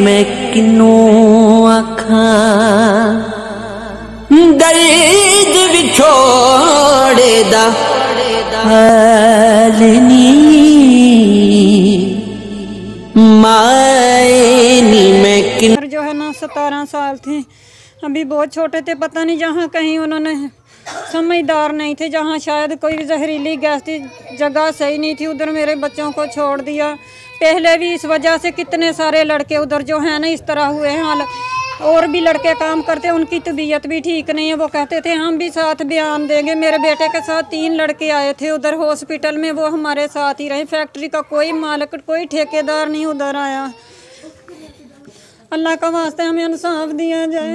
मैं किनू आखा दर्द विछोड़े दा हाल नी माए नी मैं किन जो है ना 17 साल थी, अभी बहुत छोटे थे। पता नहीं जहाँ कहीं उन्होंने समझदार नहीं थे, जहाँ शायद कोई जहरीली गैस थी, जगह सही नहीं थी, उधर मेरे बच्चों को छोड़ दिया। पहले भी इस वजह से कितने सारे लड़के उधर जो है ना इस तरह हुए हैं। और भी लड़के काम करते, उनकी तबीयत भी ठीक नहीं है। वो कहते थे हम भी साथ बयान देंगे। मेरे बेटे के साथ 3 लड़के आए थे उधर हॉस्पिटल में, वो हमारे साथ ही रहे। फैक्ट्री का कोई मालिक, कोई ठेकेदार नहीं उधर आया। अल्लाह का वास्ते हमें इंसाफ दिया जाए।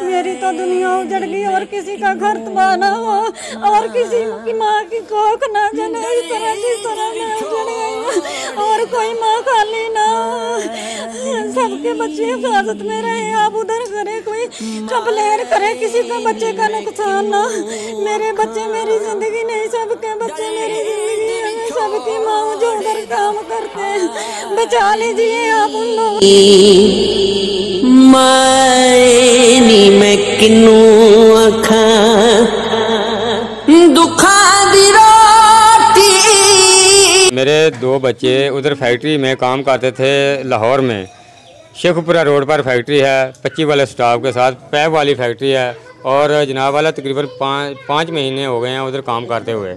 मेरी तो दुनिया उजड़ गई और किसी का घर तबाह ना हो और किसी की माँ की कोख ना जले। इस तरह जिस तरह मैं उजड़ गई और कोई माँ खाली ना हो। सबके बच्चे हिफाजत में रहे। आप उधर करे, कोई कंप्लेन करे, किसी का बच्चे का नुकसान ना। मेरे बच्चे मेरी जिंदगी नहीं, सबके बच्चे मेरी जिंदगी है। सबकी माँ जो उधर काम करते हैं, बचा लीजिए आप उन लोगों। माए नी मैं किनू आखा दुखा दी रोटी। मेरे 2 बच्चे उधर फैक्ट्री में काम करते थे लाहौर में। शेखपुरा रोड पर फैक्ट्री है, 25 वाले स्टाफ के साथ पैप वाली फैक्ट्री है। और जनाब वाला तकरीबन 5 महीने हो गए हैं उधर काम करते हुए।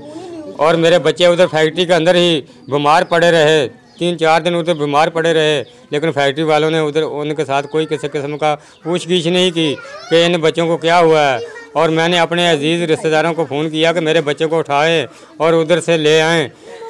और मेरे बच्चे उधर फैक्ट्री के अंदर ही बीमार पड़े रहे, 3-4 दिन उधर बीमार पड़े रहे। लेकिन फैक्ट्री वालों ने उधर उनके साथ कोई किसी किस्म का पूछगिछ नहीं की कि इन बच्चों को क्या हुआ है। और मैंने अपने अजीज़ रिश्तेदारों को फ़ोन किया कि मेरे बच्चे को उठाएं और उधर से ले आएं।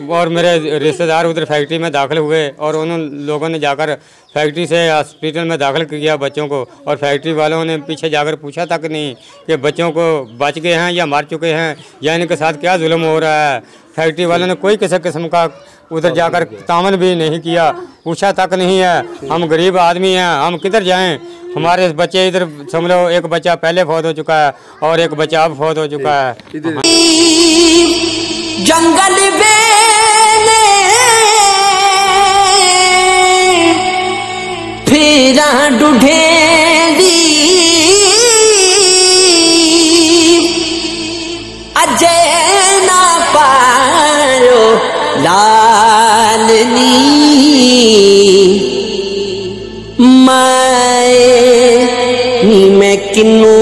और मेरे रिश्तेदार उधर फैक्ट्री में दाखिल हुए और उन लोगों ने जाकर फैक्ट्री से हॉस्पिटल में दाखिल किया बच्चों को। और फैक्ट्री वालों ने पीछे जाकर पूछा तक नहीं कि बच्चों को बच गए हैं या मर चुके हैं या इनके साथ क्या जुल्म हो रहा है। फैक्ट्री वालों ने कोई किसी किस्म का उधर जाकर तामन भी नहीं किया, पूछा तक नहीं है। हम गरीब आदमी हैं, हम किधर जाएं। हमारे बच्चे इधर समझ लो, एक बच्चा पहले फौत हो चुका है और एक बच्चा अब फौत हो चुका है। जंगल फिर ढूंढेंदी अजय ना पायो लालनी माए नी मैं किनू